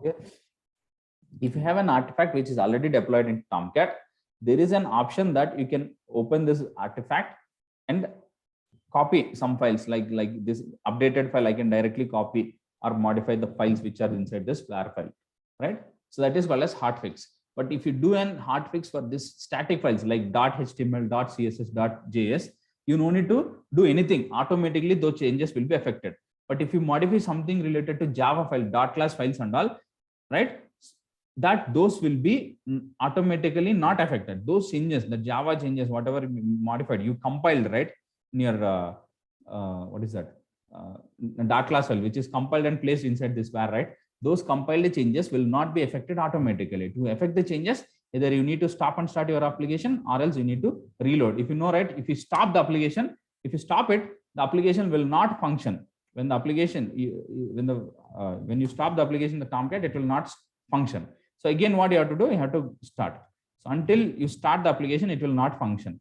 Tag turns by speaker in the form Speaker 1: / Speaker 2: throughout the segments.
Speaker 1: Okay. If you have an artifact which is already deployed in Tomcat, there is an option that you can open this artifact and copy some files like this updated file. I can directly copy or modify the files which are inside this var file, right? So that is called as hotfix. But if you do an hotfix for this static files like .html, .css, .js, you no need to do anything. Automatically those changes will be affected. But if you modify something related to Java file, .class files and all, right, that those will be automatically not affected. Those changes, the Java changes, whatever modified, you compiled, right, in your what is that .class file, which is compiled and placed inside this var, right? Those compiled changes will not be affected automatically. To affect the changes, either you need to stop and start your application, or else you need to reload. If you know, right, if you stop the application, if you stop it, the application will not function. When the application, when you stop the application, the Tomcat, it will not function. So again, what you have to do, you have to start. So until you start the application, it will not function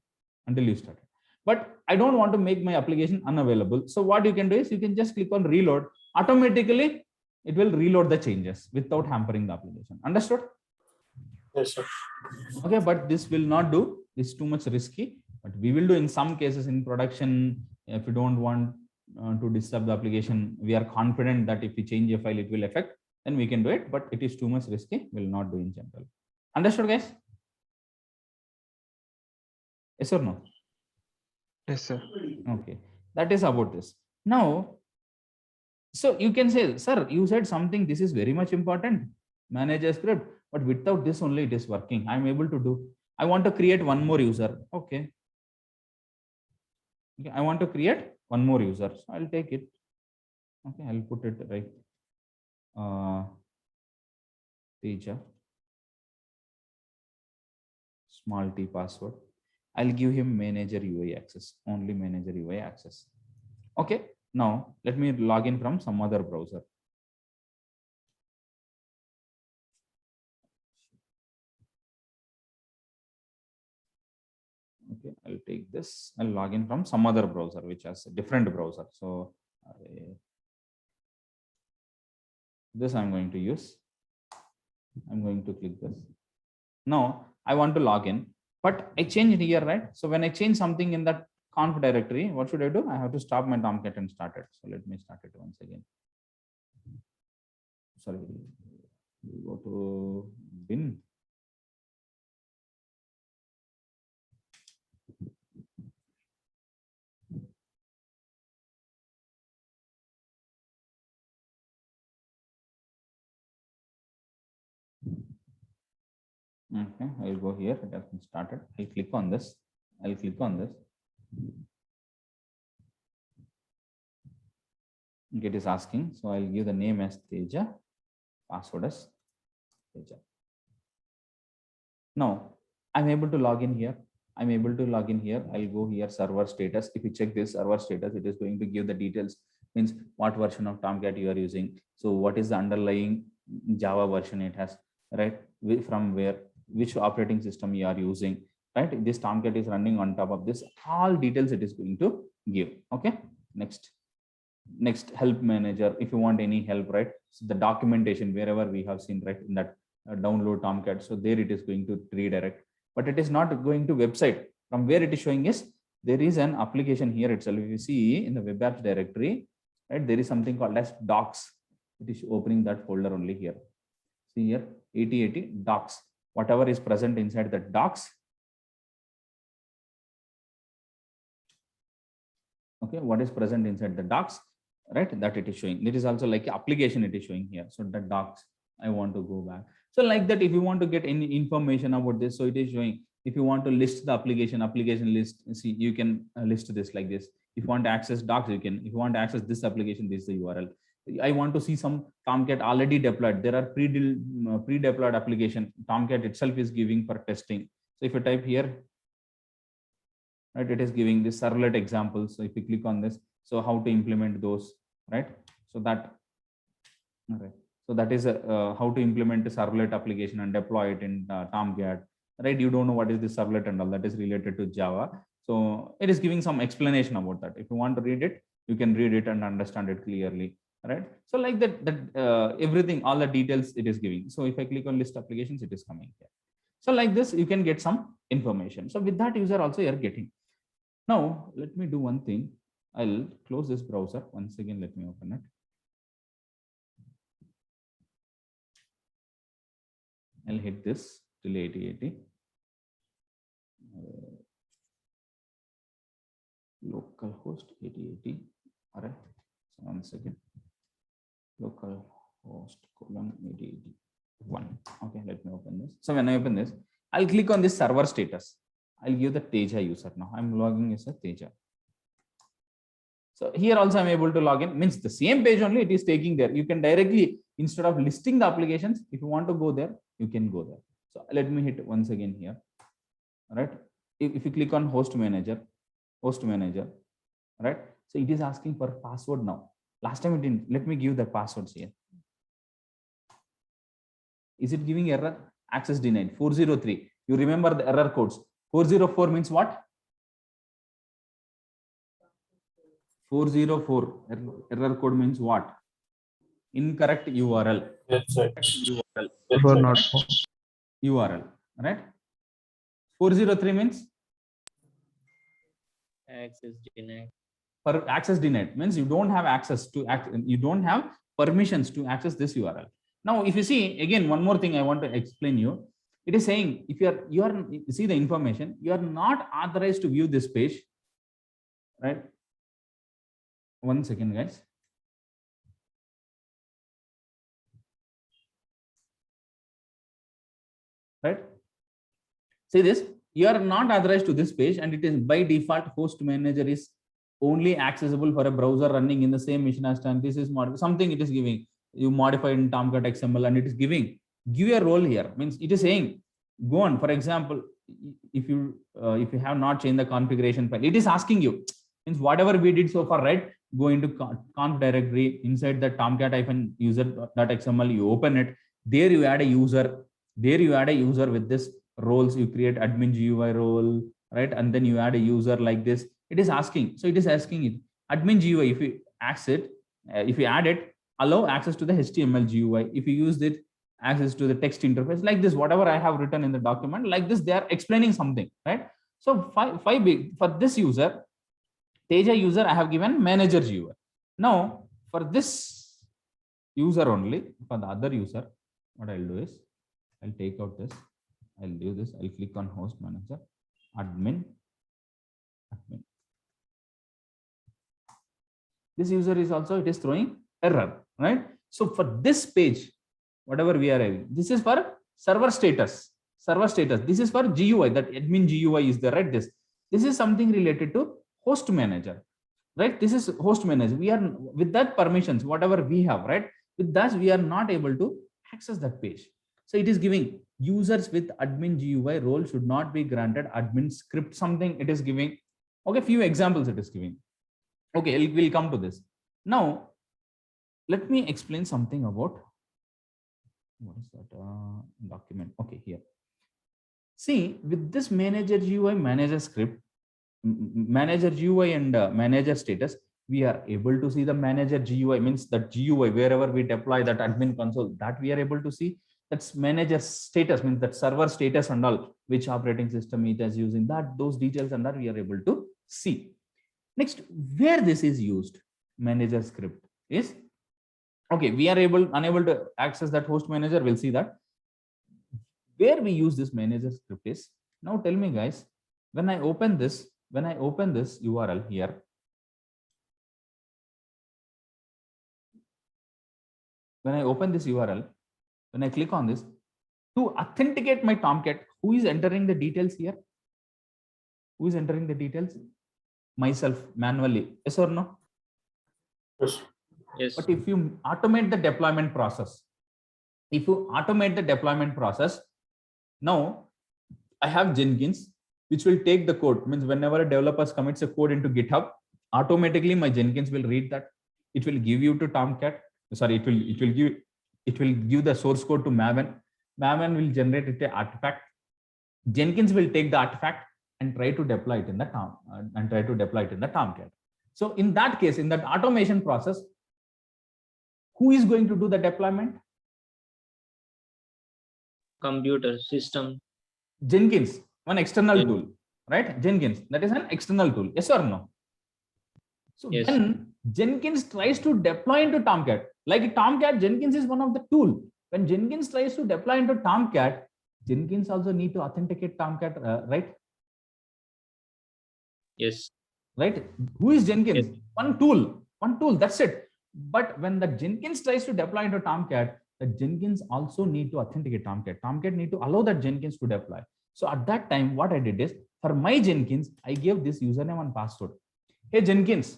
Speaker 1: until you start it. But I don't want to make my application unavailable. So what you can do is you can just click on reload. Automatically, it will reload the changes without hampering the application. Understood?
Speaker 2: Yes, sir.
Speaker 1: Okay, but this will not do. It's too much risky. But we will do in some cases in production. If you don't want to disturb the application, we are confident that if we change a file, it will affect. Then we can do it. But it is too much risky. Will not do in general. Understood, guys? Yes or no?
Speaker 3: Yes, sir.
Speaker 1: Okay, that is about this. Now, so you can say, sir, you said something, this is very much important, manage a script, but without this only it is working. I'm able to do. I want to create one more user. Okay. Okay, I want to create one more user. So I'll take it. Okay, I'll put it right. Teacher. Small t password. I'll give him manager UI access, only manager UI access. Okay, now let me log in from some other browser. Okay, I'll take this. I'll log in from some other browser, which has a different browser. So this I'm going to use. I'm going to click this. Now I want to log in, but I changed here, right? So when I change something in that conf directory, what should I do? I have to stop my Tomcat and start it. So let me start it once again. Sorry, we go to bin. Okay, I'll go here. It has been started. I'll click on this. I'll click on this. It is asking. So I'll give the name as Teja, password as Teja. Now I'm able to log in here. I'm able to log in here. I'll go here, server status. If you check this server status, it is going to give the details, means what version of Tomcat you are using. So what is the underlying Java version it has, right? From where, which operating system you are using, right? This Tomcat is running on top of this. All details it is going to give. Okay, next help manager. If you want any help, right? So the documentation, wherever we have seen, right, in that download Tomcat. So there it is going to redirect, but it is not going to website. From where it is showing is there is an application here itself. If you see in the web apps directory, right, there is something called as docs. It is opening that folder only here. See here, 8080 docs. Whatever is present inside the docs. Okay, what is present inside the docs, right? That it is showing. It is also like application it is showing here. So the docs, I want to go back. So like that, if you want to get any information about this, so it is showing. If you want to list the application list, see, you can list this like this. If you want to access docs, you can. If you want to access this application, this is the URL. I want to see some Tomcat already deployed. There are pre-deployed application. Tomcat itself is giving for testing. So if you type here, right, it is giving this servlet examples. So if you click on this, so how to implement those, right? So that, okay. So that is how to implement a servlet application and deploy it in Tomcat, right? You don't know what is the servlet and all, that is related to Java. So it is giving some explanation about that. If you want to read it, you can read it and understand it clearly. right? So like that everything, all the details it is giving. So if I click on list applications, it is coming here. So like this, you can get some information. So with that user also you're getting. Now let me do one thing. I'll close this browser once again. Let me open it. I'll hit this till 8080. Localhost 8080. All right. So 1 second. Localhost colon 8081. Okay, let me open this. So when I open this, I'll click on this server status. I'll give the Teja user now. I'm logging as a Teja. So here also I'm able to log in. Means the same page only it is taking there. You can directly, instead of listing the applications, if you want to go there, you can go there. So let me hit once again here. All right. If you click on host manager, right? So it is asking for password now. Last time it didn't. Let me give the passwords here. Is it giving error? Access denied. 403. You remember the error codes. 404 means what? 404 error code means what? Incorrect URL.
Speaker 2: Website.
Speaker 1: URL.
Speaker 3: For not
Speaker 1: URL. Right? 403 means
Speaker 4: Access denied.
Speaker 1: for access denied means you don't have access to you don't have permissions to access this URL. Now, if you see again, one more thing I want to explain you. It is saying if you are see the information, you are not authorized to view this page, right? 1 second, guys. Right? See this, you are not authorized to this page, and it is by default host manager is only accessible for a browser running in the same machine as time. This is something it is giving. You modify in Tomcat XML and it is giving. Give a role here. Means it is saying, go on. For example, if you have not changed the configuration file, it is asking you. Means whatever we did so far, right? Go into conf directory inside the tomcat-user.xml. You open it. There you add a user. There you add a user with this roles. You create admin GUI role, right? And then you add a user like this. It is asking. So it is asking it. Admin GUI. If you if you add it, allow access to the HTML GUI. If you use it, access to the text interface like this. Whatever I have written in the document, like this, they are explaining something, right? So five big for this user. Teja user, I have given manager GUI. Now, for this user only, for the other user, what I'll do is, I'll take out this, I'll do this, I'll click on host manager, admin. This user is also, it is throwing error, right? So for this page, whatever we are having, this is for server status. This is for GUI, that admin GUI is there, right? This is something related to host manager, right? This is host manager. We are with that permissions, whatever we have, right? With that, we are not able to access that page. So it is giving users with admin GUI role should not be granted admin script, something it is giving. Okay, few examples it is giving. Okay, we'll come to this. Now, let me explain something about what is that document. Okay, here. See, with this manager GUI, manager script, manager GUI and manager status, we are able to see the manager GUI, means that GUI, wherever we deploy that admin console, that we are able to see. That's manager status, means that server status and all, which operating system it is using, that those details and that we are able to see. Next, where this is used, manager script is, okay, we are unable to access that host manager, we'll see that. Where we use this manager script is, now tell me guys, when I open this URL here, when I open this URL, when I click on this, to authenticate my Tomcat, who is entering the details here? Who is entering the details? Myself, manually. Yes or no?
Speaker 2: Yes.
Speaker 4: Yes.
Speaker 1: But if you automate the deployment process, now I have Jenkins, which will take the code. Means whenever a developer commits a code into GitHub, automatically my Jenkins will read that. It will give you to Tomcat. Sorry, it will give the source code to Maven. Maven will generate it an artifact. Jenkins will take the artifact and try to deploy it in the Tomcat. So in that case, in that automation process, Who is going to do the deployment?
Speaker 2: Computer system.
Speaker 1: Jenkins, one external
Speaker 2: Jen-
Speaker 1: tool, right? Jenkins, that is an external tool. Yes or no? So
Speaker 2: Yes.
Speaker 1: when Jenkins tries to deploy into Tomcat, like Tomcat, Jenkins is one of the tool. When Jenkins tries to deploy into Tomcat, Jenkins also need to authenticate Tomcat, right?
Speaker 2: Yes.
Speaker 1: Right? Who is Jenkins?
Speaker 2: Yes.
Speaker 1: One tool, that's it. But when the Jenkins tries to deploy into Tomcat, the Jenkins also need to authenticate Tomcat. Tomcat need to allow that Jenkins to deploy. So at that time, what I did is, for my Jenkins, I gave this username and password. Hey Jenkins,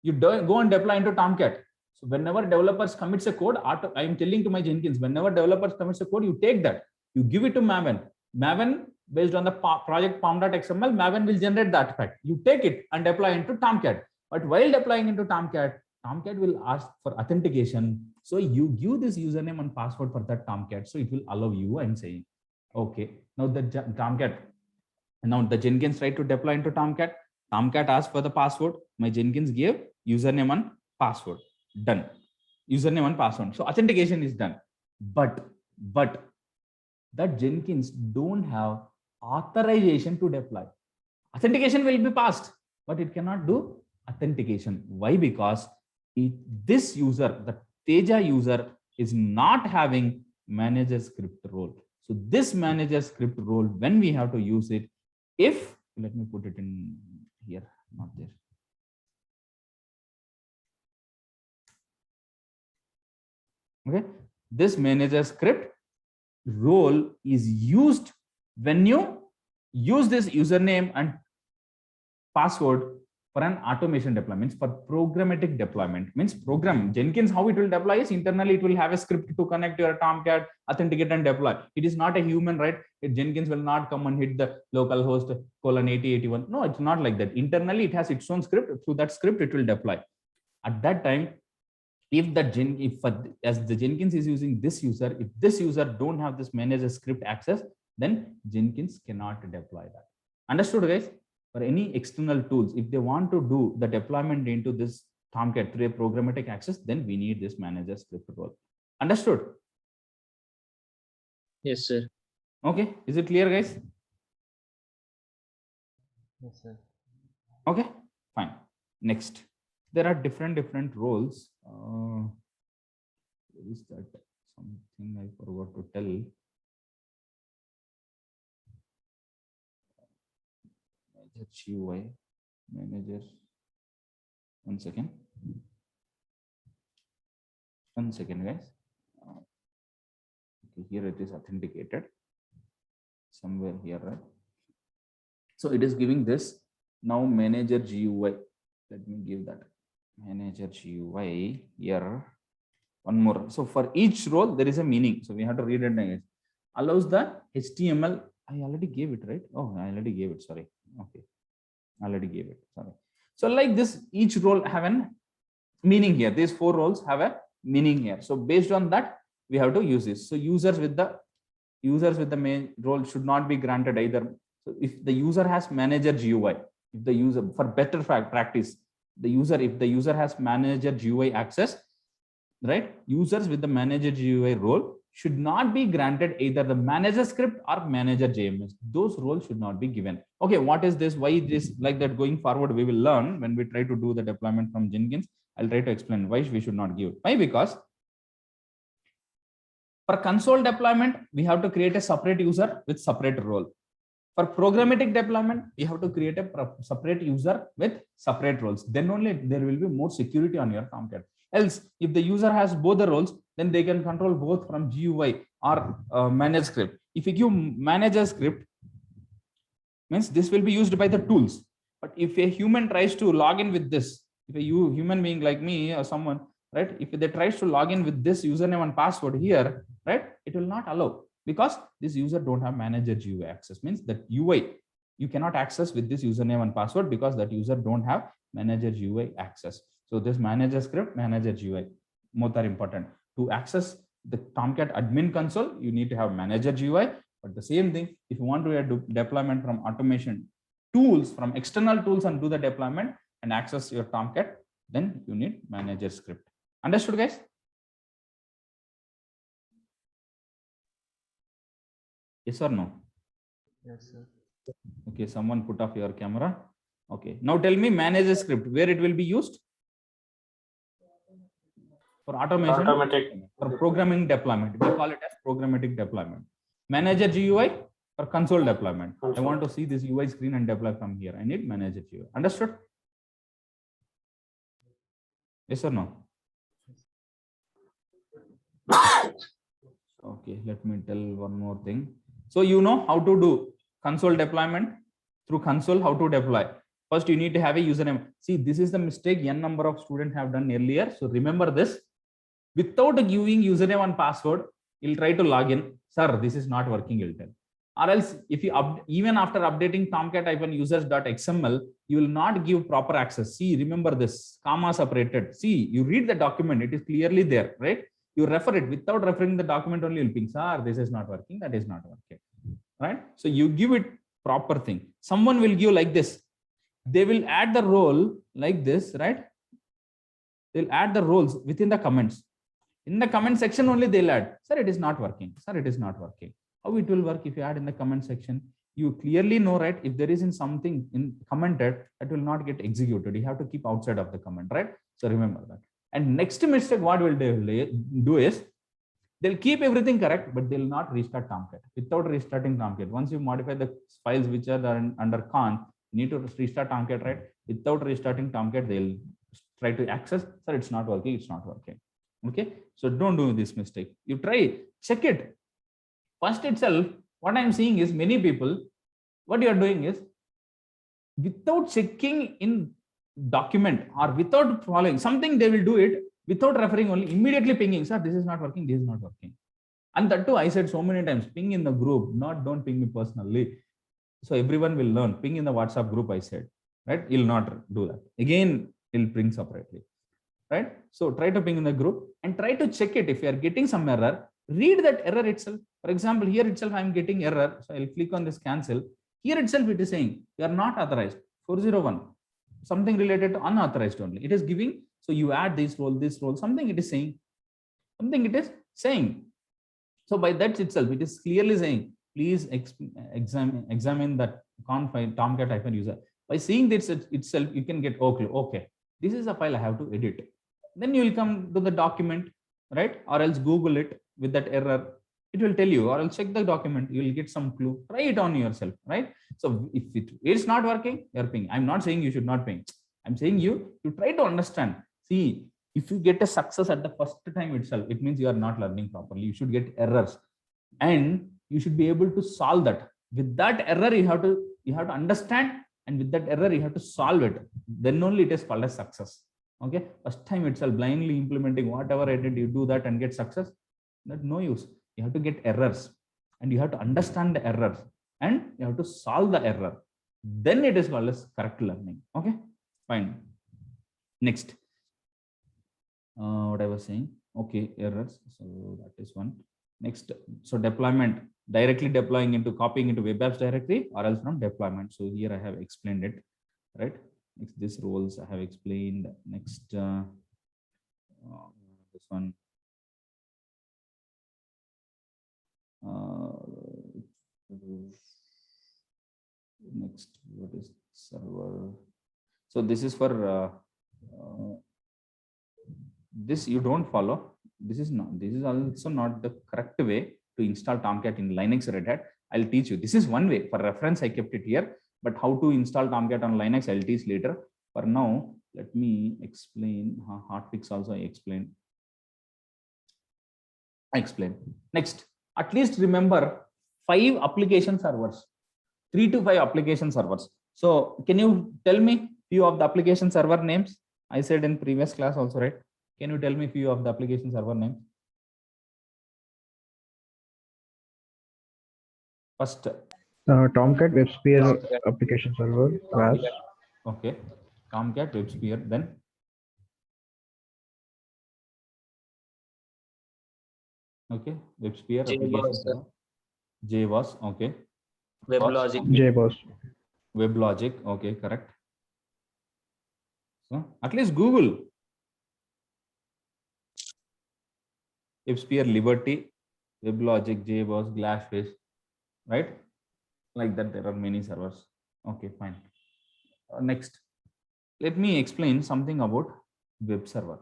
Speaker 1: you go and deploy into Tomcat. So whenever developers commits a code, I am telling to my Jenkins, whenever developers commits a code, you take that, you give it to Maven. Maven, based on the project pom.xml, Maven will generate the artifact. You take it and deploy into Tomcat. But while deploying into Tomcat, Tomcat will ask for authentication. So you give this username and password for that Tomcat. So it will allow you. I'm saying, okay, now the Tomcat, now the Jenkins tried to deploy into Tomcat. Tomcat asked for the password. My Jenkins gave username and password. Done. Username and password. So authentication is done. But that Jenkins don't have authorization to deploy. Authentication will be passed, but it cannot do authentication. Why? Because this user, the Teja user, is not having manager script role. So this manager script role, when we have to use it, if, let me put it in here, not there. Okay, this manager script role is used when you use this username and password for an automation deployment, for programmatic deployment. Means program Jenkins, how it will deploy is internally, it will have a script to connect your Tomcat, authenticate and deploy. It is not a human, right? Jenkins will not come and hit the localhost :8081. No, it's not like that. Internally, it has its own script. Through that script, it will deploy. At that time, if as the Jenkins is using this user, if this user don't have this manager script access, then Jenkins cannot deploy that. Understood, guys? For any external tools, if they want to do the deployment into this Tomcat through a programmatic access, then we need this manager script role. Understood?
Speaker 2: Yes, sir.
Speaker 1: Okay, is it clear, guys?
Speaker 3: Yes, sir.
Speaker 1: Okay, fine. Next, there are different roles. Is that something I forgot to tell? Manager GUI, manager. One second, guys. Okay, here it is authenticated somewhere here, right? So it is giving this now manager GUI. Let me give that manager GUI here. One more. So for each role, there is a meaning. So we have to read it again. Allows the HTML. I already gave it, right? Oh, I already gave it. Sorry. Okay. I already gave it. Sorry. So like this, each role have a meaning here. These 4 roles have a meaning here. So based on that, we have to use this. So users with the main role should not be granted either. So if the user has manager GUI, if the user, for better practice, if the user has manager GUI access, right? Users with the manager GUI role should not be granted either the manager script or manager JMS. Those roles should not be given. Okay, what is this? Why is this like that? Going forward, we will learn when we try to do the deployment from Jenkins. I'll try to explain why we should not give. Why? Because for console deployment, we have to create a separate user with separate role. For programmatic deployment, we have to create a separate user with separate roles. Then only there will be more security on your Tomcat. Else, if the user has both the roles, then they can control both from GUI or manage script. If you give manager script, means this will be used by the tools. But if a human tries to log in with this, if a human being like me or someone, right, if they tries to log in with this username and password here, right, it will not allow, because this user don't have manager GUI access. Means that UI you cannot access with this username and password, because that user don't have manager GUI access. So this manager script, manager GUI, both are important. To access the Tomcat admin console, you need to have manager GUI. But the same thing, if you want to do deployment from automation tools, from external tools, and do the deployment and access your Tomcat, then you need manager script. Understood, guys? Yes or no?
Speaker 3: Yes, sir.
Speaker 1: Okay, someone put off your camera. Okay, now tell me, manage a script, where it will be used? For automation, for programming deployment. We call it as programmatic deployment. Manager GUI for console deployment. I want to see this UI screen and deploy from here. I need manager GUI. Understood? Yes or no? Okay, let me tell one more thing. So you know how to do console deployment through console, how to deploy. First, you need to have a username. See, this is the mistake n number of students have done earlier. So remember this. Without giving username and password, you'll try to log in. Sir, this is not working, you'll tell. Or else, if you even after updating tomcat-users.xml, you will not give proper access. See, remember this, comma separated. See, you read the document, it is clearly there, right? You refer it. Without referring the document only, you'll ping, sir, this is not working, that is not working, right? So you give it proper thing. Someone will give like this. They will add the role like this, right? They'll add the roles within the comments. In the comment section only they'll add, sir, it is not working. Sir, it is not working. How it will work if you add in the comment section? You clearly know, right? If there isn't something in commented, that will not get executed. You have to keep outside of the comment, right? So remember that. And next mistake, what will they do is, they'll keep everything correct, but they'll not restart Tomcat. Without restarting Tomcat, once you modify the files which are under con, you need to restart Tomcat, right? Without restarting Tomcat, they'll try to access, sir, it's not working, it's not working. Okay, so don't do this mistake. You try, check it. First itself, what I'm seeing is many people, what you are doing is, without checking in document or without following something, they will do it without referring only, immediately pinging, sir, this is not working, this is not working. And that too, I said so many times, ping in the group, don't ping me personally. So everyone will learn, ping in the WhatsApp group, I said, right? You'll not do that. Again, it'll ping separately. Right? So try to ping in the group and try to check it. If you are getting some error, read that error itself. For example, here itself, I'm getting error. So I'll click on this cancel. Here itself, it is saying you are not authorized. 401, something related to unauthorized only. It is giving. So you add this role, something it is saying. Something it is saying. So by that itself, it is clearly saying, please examine that conf Tomcat-user. By seeing this itself, you can get okay. This is a file I have to edit. Then you will come to the document, right? Or else Google it with that error. It will tell you, or else check the document. You will get some clue. Try it on yourself, right? So if it's not working, you're ping. I'm not saying you should not ping. I'm saying you try to understand. See, if you get a success at the first time itself, it means you are not learning properly. You should get errors, and you should be able to solve that. With that error, you have to understand. And with that error, you have to solve it. Then only it is called as success. Okay. First time itself, blindly implementing whatever I did, you do that and get success. That's no use. You have to get errors, and you have to understand the errors, and you have to solve the error. Then it is called as correct learning. Okay. Fine. Next. What I was saying. Okay. Errors. So that is one. Next. So deployment. Directly deploying into copying into web apps directory, or else from deployment. So here I have explained it, right? Next, these roles I have explained. Next, this one. Next, what is server? So this is for this you don't follow. This is also not the correct way to install Tomcat in Linux Red Hat. I'll teach you. This is one way. For reference, I kept it here, but how to install Tomcat on Linux, I'll teach later. For now, let me explain. Hotfix also I explained. Next, at least remember 5 application servers, 3 to 5 application servers. So can you tell me few of the application server names? I said in previous class also, right? Can you tell me few of the application server names? First,
Speaker 3: Tomcat WebSphere application server. WAS.
Speaker 1: Okay, Tomcat WebSphere. Then okay, WebSphere application server. JBoss. Okay.
Speaker 2: WebLogic.
Speaker 3: JBoss.
Speaker 1: WebLogic. Okay, correct. So at least Google. WebSphere, Liberty, WebLogic, JBoss, Glassfish. right? Like that, there are many servers. Okay, fine. Next, let me explain something about web server.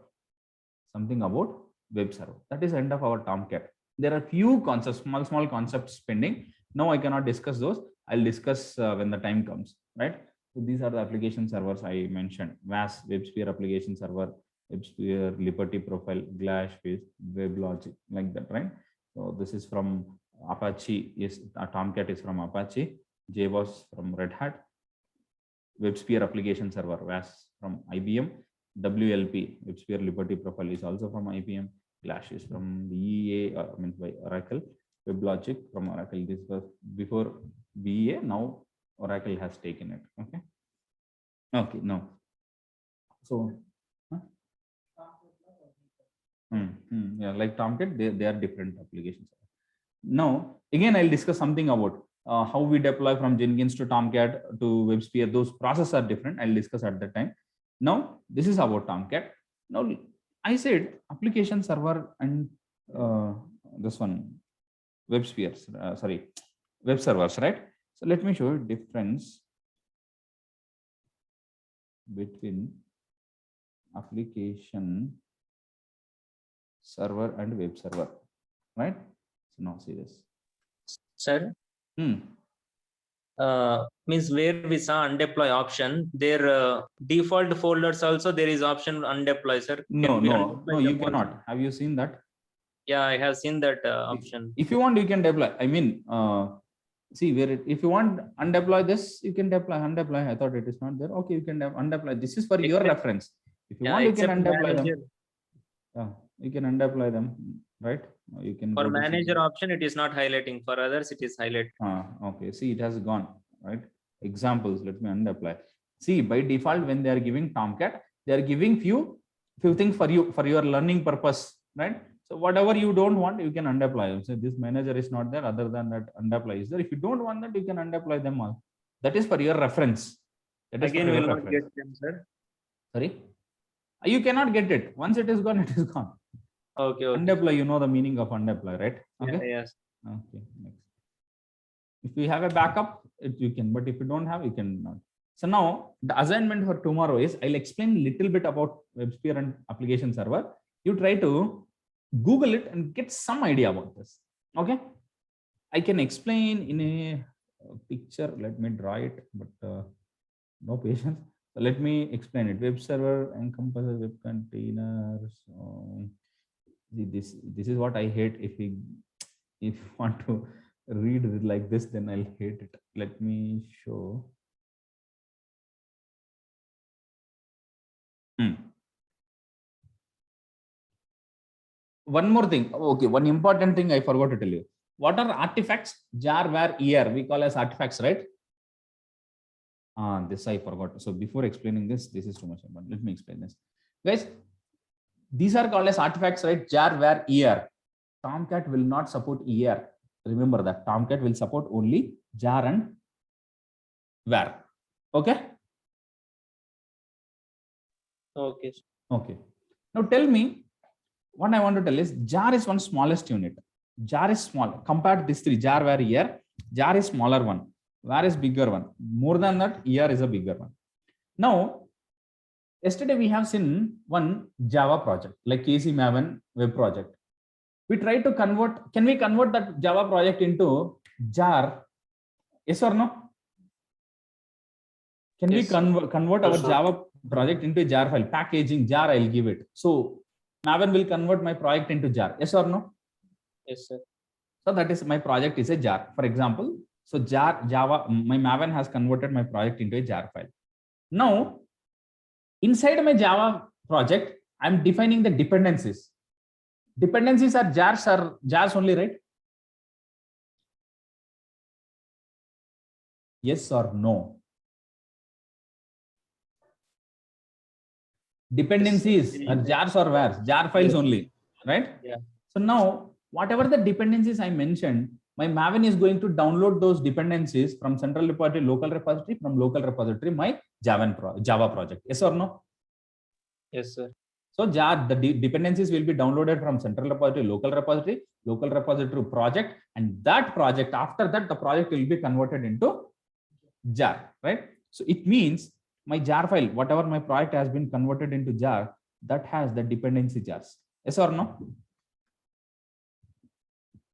Speaker 1: Something about web server. That is end of our Tomcat. There are few concepts, small concepts pending. Now I cannot discuss those. I'll discuss when the time comes, right? So these are the application servers I mentioned: WAS, WebSphere application server, WebSphere, Liberty Profile, Glassfish, WebLogic, like that, right? So this is from Apache. Yes, Tomcat is from Apache. JBoss from Red Hat. WebSphere application server, WAS, from IBM. WLP, WebSphere Liberty Profile, is also from IBM. Glass is from BEA, means by Oracle. WebLogic from Oracle. This was before BEA. Now Oracle has taken it. Okay. Okay. Now, so yeah, like Tomcat, they are different applications. Now, again, I'll discuss something about how we deploy from Jenkins to Tomcat to WebSphere. Those processes are different. I'll discuss at that time. Now, this is about Tomcat. Now, I said application server and this one, WebSphere, sorry, web servers, right? So let me show you difference between application server and web server, right? So now see this.
Speaker 2: Sir, means where we saw undeploy option, their default folders also there is option undeploy, sir.
Speaker 1: No,
Speaker 2: we
Speaker 1: no,
Speaker 2: undeploy
Speaker 1: no, you
Speaker 2: them also?
Speaker 1: cannot. Have you seen that?
Speaker 2: Yeah, I have seen that option.
Speaker 1: If you want, you can deploy. I mean, see where it, if you want undeploy this, you can deploy, undeploy. I thought it is not there. Okay, you can undeploy. This is for your
Speaker 2: Except-
Speaker 1: reference. If you
Speaker 2: Yeah,
Speaker 1: want, you can
Speaker 2: except
Speaker 1: undeploy
Speaker 2: manager.
Speaker 1: them. Yeah, you can undeploy them, right? You can
Speaker 2: For
Speaker 1: go to
Speaker 2: manager
Speaker 1: system.
Speaker 2: option, it is not highlighting. For others, it is highlighted.
Speaker 1: Okay, see, it has gone, right? Examples, let me undeploy. See, by default, when they are giving Tomcat, they are giving few things for you, for your learning purpose, right? So whatever you don't want, you can undeploy. So this manager is not there. Other than that, undeploy is there. If you don't want that, you can undeploy them all. That is for your reference. That is
Speaker 2: Again,
Speaker 1: for
Speaker 2: we
Speaker 1: your
Speaker 2: will not
Speaker 1: reference.
Speaker 2: get them, sir.
Speaker 1: Sorry, you cannot get it. Once it is gone, it is gone.
Speaker 2: Okay, okay.
Speaker 1: Undeploy, you know the meaning of undeploy, right? Okay.
Speaker 2: Yeah, yes.
Speaker 1: Okay. Next. If you have a backup, you can, but if you don't have, you cannot. So now the assignment for tomorrow is I'll explain a little bit about WebSphere and application server. You try to Google it and get some idea about this. Okay. I can explain in a picture. Let me draw it, but no patience. So let me explain it. Web server encompasses web containers. This is what I hate. If you want to read it like this, then I'll hate it. Let me show. One more thing. Okay, one important thing I forgot to tell you. What are artifacts? Jar, var, ER. We call as artifacts, right? This I forgot. So before explaining this is too much. But let me explain this, guys. These are called as artifacts, right? Jar, var, ER. Tomcat will not support ER. Remember that Tomcat will support only jar and var. Okay.
Speaker 2: Okay.
Speaker 1: Okay. Now tell me, what I want to tell is jar is one smallest unit. Jar is small compared to these three: jar, var, ER. Jar is smaller one. Var is bigger one. More than that, ER is a bigger one. Now, yesterday we have seen one Java project like KC Maven web project. We try to convert. Can we convert that Java project into jar? Yes or no? Can
Speaker 2: Yes,
Speaker 1: we convert our Java project into a jar file? Packaging jar, I'll give it. So Maven will convert my project into jar. Yes or no?
Speaker 2: yes, sir.
Speaker 1: So that is my project is a jar. For example, so jar Java, my Maven has converted my project into a jar file. Now, inside my Java project, I'm defining the dependencies. Dependencies are jars only, right? Yes or no? Dependencies are jars or vars, jar files only, right?
Speaker 2: Yeah.
Speaker 1: So now, whatever the dependencies I mentioned, my Maven is going to download those dependencies from central repository, local repository, from local repository, my Java project. Yes or no?
Speaker 2: Yes, sir.
Speaker 1: So jar, the dependencies will be downloaded from central repository, local repository project, and that project, after that, the project will be converted into jar, right? So it means my jar file, whatever my project has been converted into jar, that has the dependency jars. Yes or no?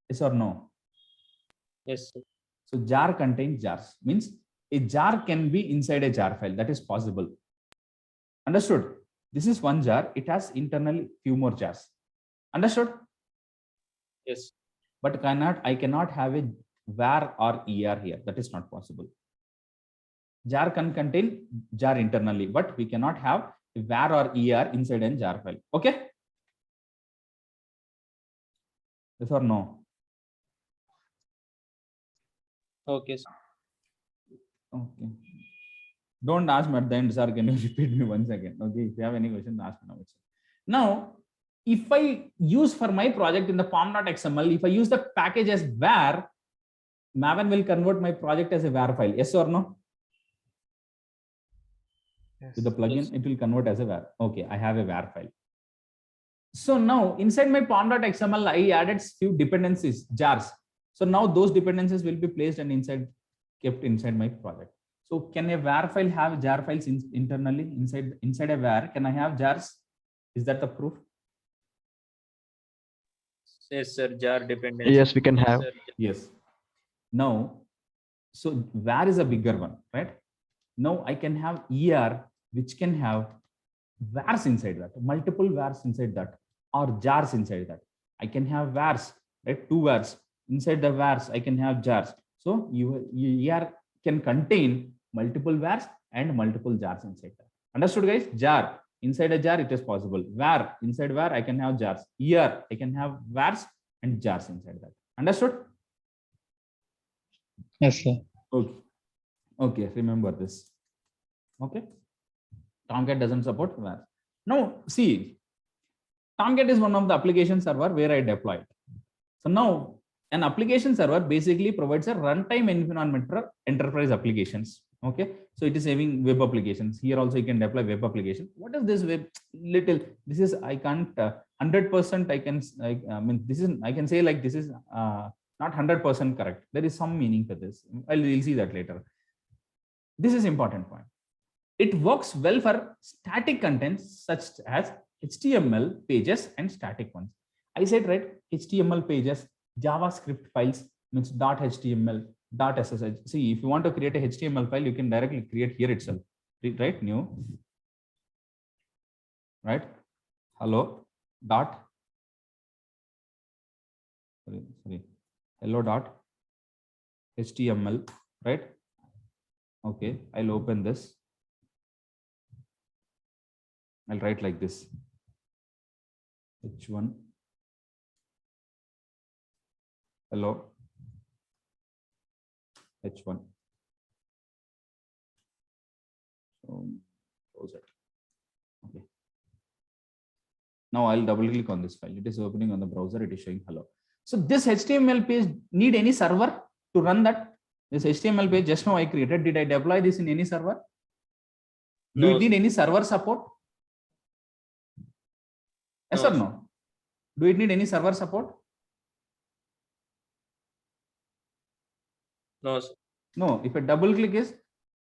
Speaker 1: Yes or no?
Speaker 2: Yes, sir.
Speaker 1: So jar contains jars, means a jar can be inside a jar file. That is possible. Understood? This is one jar. It has internally few more jars. Understood?
Speaker 2: Yes.
Speaker 1: But I cannot have a var or er here. That is not possible. Jar can contain jar internally, but we cannot have a var or er inside a jar file. Okay? Yes or no?
Speaker 2: Okay, sir.
Speaker 1: Okay. Don't ask me at the end, sir. Can you repeat me once again? Okay. If you have any question, ask me now. Now, if I use for my project in the pom.xml, if I use the package as var, Maven will convert my project as a var file. Yes or no?
Speaker 3: Yes.
Speaker 1: With the plugin,
Speaker 2: Yes.
Speaker 1: it will convert as a var. Okay, I have a var file. So now inside my pom.xml, I added few dependencies, jars. So now those dependencies will be placed and kept inside my project. So can a var file have jar files internally inside a var? Can I have jars? Is that the proof?
Speaker 2: Yes, sir. Jar dependency.
Speaker 3: Yes, we can
Speaker 2: Yes,
Speaker 3: have.
Speaker 2: sir.
Speaker 1: Yes. Now, so var is a bigger one, right? Now I can have ER, which can have vars inside that, multiple vars inside that, or jars inside that. I can have vars, right? Two vars. Inside the vars, I can have jars. So ER can contain multiple vars and multiple jars inside that. Understood, guys? Jar. Inside a jar, it is possible. Var. Inside var, I can have jars. ER, I can have vars and jars inside that. Understood?
Speaker 4: Yes, sir.
Speaker 1: Okay. Okay, remember this. Okay. Tomcat doesn't support var. Now, see, Tomcat is one of the application server where I deployed. So now, an application server basically provides a runtime environment for enterprise applications. Okay, so it is having web applications. Here also you can deploy web application. What is this web? This is, I can't 100%. I mean, this is, I can say like this is not 100% correct. There is some meaning to this. We'll see that later. This is important point. It works well for static contents such as HTML pages and static ones. I said, right, HTML pages, JavaScript files means .html, .ssh. See, if you want to create a HTML file, you can directly create here itself, right? New, right? Hello dot, sorry, hello dot HTML, right? Okay, I'll open this. I'll write like this. H1 hello H1. So close it. Okay. Now I'll double click on this file. It is opening on the browser. It is showing hello. So this HTML page need any server to run that? This HTML page just now I created. Did I deploy this in any server? Do
Speaker 2: No,
Speaker 1: it need any server support? Yes
Speaker 2: No,
Speaker 1: or no? Do it need any server support?
Speaker 2: no, sir.
Speaker 1: No, if a double click is,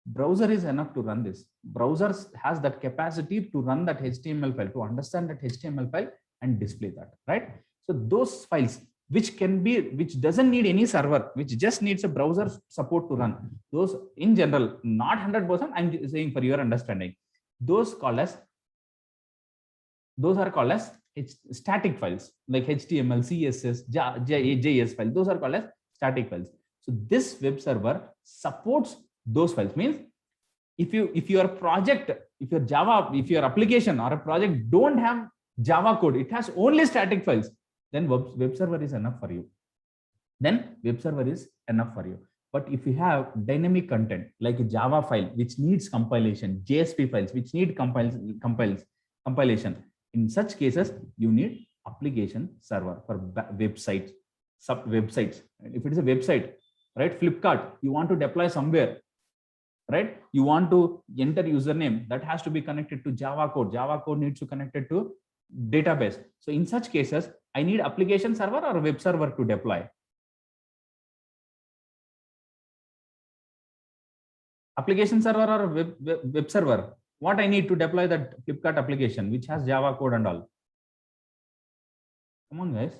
Speaker 1: browser is enough to run this. Browser has that capacity to run that HTML file, to understand that HTML file and display that, right? So those files which doesn't need any server, which just needs a browser support to run, those in general, not 100%, I'm saying for your understanding, those are called as static files like HTML, CSS, JS file. Those are called as static files. So this web server supports those files. Means if your project, if your Java, if your application or a project don't have Java code, it has only static files, then web server is enough for you. But if you have dynamic content like a Java file which needs compilation, JSP files which need compilation, in such cases you need application server for websites, websites. If it is a website, right, Flipkart, you want to deploy somewhere, right? You want to enter username that has to be connected to Java code. Java code needs to connect it to database. So in such cases, I need application server or web server to deploy. Application server or web server? What I need to deploy that Flipkart application, which has Java code and all? Come on, guys.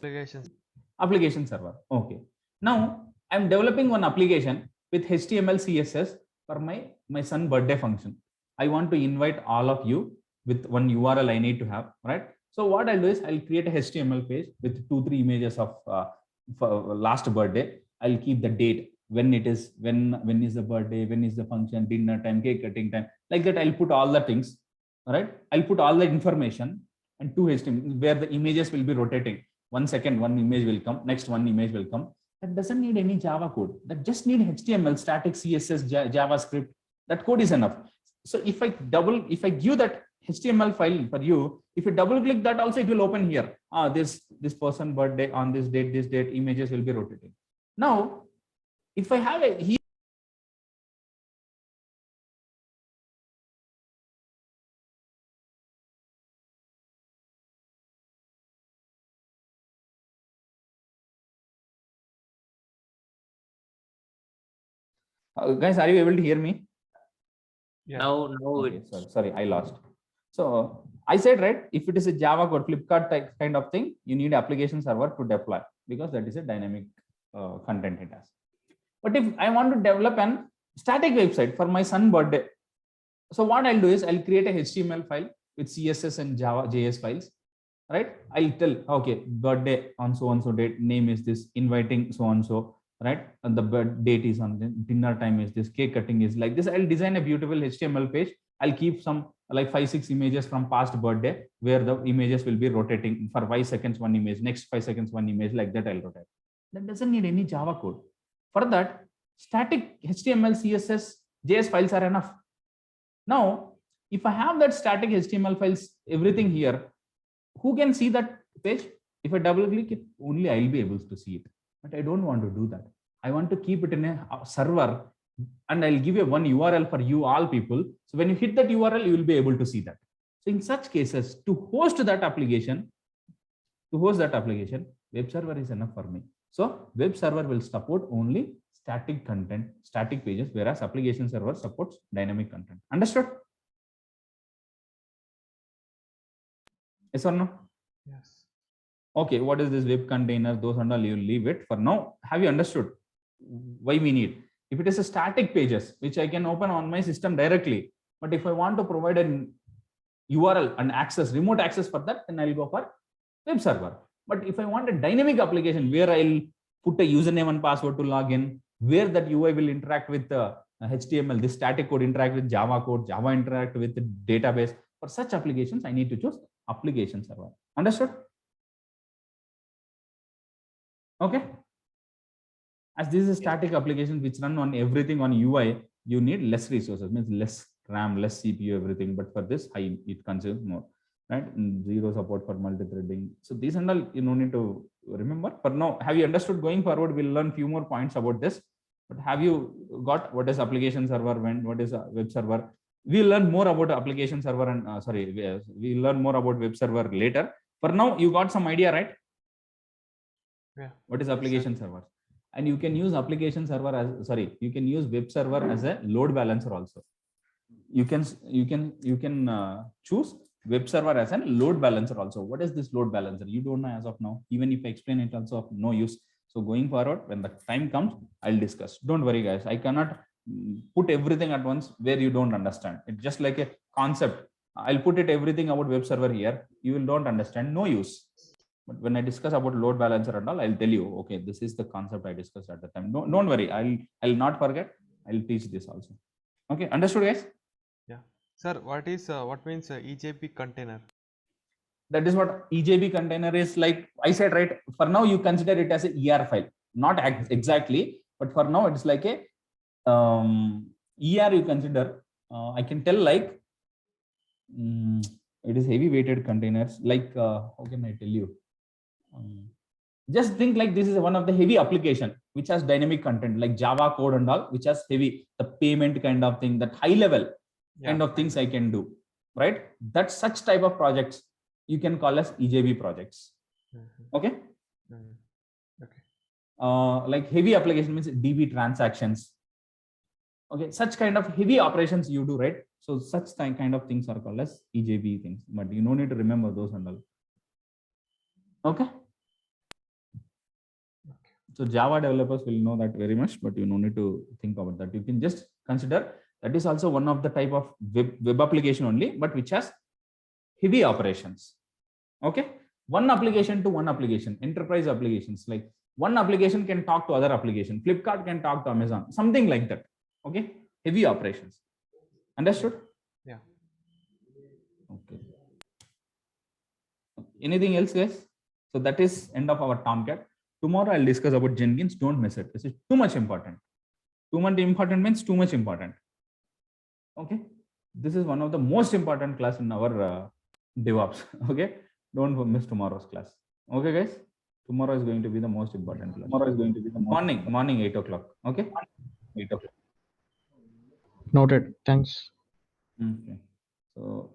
Speaker 1: Application server. Okay. Now I'm developing one application with HTML, CSS for my son birthday function. I want to invite all of you with one URL I need to have, right? So what I'll do is I'll create a HTML page with 2-3 images of for last birthday. I'll keep the date, when it is, when is the birthday, when is the function, dinner time, cake cutting time, like that. I'll put all the things, right? I'll put all the information and 2 HTML where the images will be rotating. 1 second, one image will come, next one image will come. That doesn't need any Java code. That just need HTML, static CSS, JavaScript. That code is enough. So if I give that HTML file for you, if you double click that also, it will open here. This person birthday on this date, images will be rotating. Now, if I have a guys, are you able to hear me?
Speaker 3: Yeah.
Speaker 2: Now
Speaker 1: Okay, sorry, I lost. So I said, right, if it is a Java code, Flipkart type kind of thing, you need application server to deploy because that is a dynamic content it has. But if I want to develop an static website for my son birthday, so what I'll do is I'll create a HTML file with CSS and Java JS files, right? I'll tell, okay, birthday on so and so date, name is this, inviting so and so, right? And the birth date is on dinner time is this, cake cutting is like this. I'll design a beautiful HTML page. I'll keep some like 5-6 images from past birthday where the images will be rotating for 5 seconds, one image, next 5 seconds, one image, like that I'll rotate. That doesn't need any Java code. For that, static HTML, CSS, JS files are enough. Now, if I have that static HTML files, everything here, who can see that page? If I double click it, only I'll be able to see it. But I don't want to do that. I want to keep it in a server, and I'll give you one URL for you all people. So when you hit that URL, you will be able to see that. So in such cases, to host that application, web server is enough for me. So web server will support only static content, static pages, whereas application server supports dynamic content. Understood? Yes or no?
Speaker 3: Yes.
Speaker 1: Okay, what is this web container? Those and all, you leave it for now. Have you understood why we need? If it is a static pages, which I can open on my system directly, but if I want to provide an URL and access, remote access for that, then I'll go for web server. But if I want a dynamic application where I'll put a username and password to log in, where that UI will interact with the HTML, this static code interact with Java code, Java interact with the database. For such applications, I need to choose application server. Understood? Okay. As this is a static application which run on everything on UI, you need less resources, means less RAM, less CPU, everything. But for this, it consumes more, right? And zero support for multi-threading. So these and all you don't need to remember. For now, have you understood? Going forward, we'll learn few more points about this. But have you got what is application server, what is a web server? We'll learn more about application server and we'll learn more about web server later. For now, you got some idea, right?
Speaker 3: Yeah.
Speaker 1: What is application server? And you can use application server as you can use web server as a load balancer also. You can choose web server as a load balancer also. What is this load balancer? You don't know as of now. Even if I explain it, also of no use. So going forward, when the time comes, I'll discuss. Don't worry, guys. I cannot put everything at once where you don't understand. It's just like a concept. I'll put it everything about web server here. You will don't understand. No use. But when I discuss about load balancer and all, I'll tell you, okay, this is the concept I discussed at the time. Don't worry. I'll not forget. I'll teach this also. Okay, understood, guys?
Speaker 4: Yeah. Sir, what means EJB container?
Speaker 1: That is what EJB container is like. I said, right? For now, you consider it as a ER file. Not exactly, but for now, it's like a ER you consider. I can tell like it is heavy weighted containers. Like how can I tell you? Just think like this is one of the heavy application which has dynamic content like Java code and all, which has heavy, the payment kind of thing, that high level kind of things I can do, right? That's such type of projects you can call as EJB projects. Okay. Like heavy application means DB transactions. Okay, such kind of heavy operations you do, right? So such kind of things are called as EJB things, but you no need to remember those and all. Okay. So Java developers will know that very much, but you no need to think about that. You can just consider that is also one of the type of web application only, but which has heavy operations. Okay, one application to one application, enterprise applications, like one application can talk to other application. Flipkart can talk to Amazon, something like that. Okay, heavy operations. Understood?
Speaker 4: Yeah.
Speaker 1: Okay. Anything else, guys? So that is end of our Tomcat. Tomorrow I'll discuss about Jenkins. Don't miss it. This is too much important. Too much important means too much important. Okay. This is one of the most important class in our DevOps. Okay. Don't miss tomorrow's class. Okay, guys. Tomorrow is going to be the most important class. Tomorrow is going to be the morning 8 o'clock. Okay. 8 o'clock.
Speaker 5: Noted. Thanks.
Speaker 1: Okay. So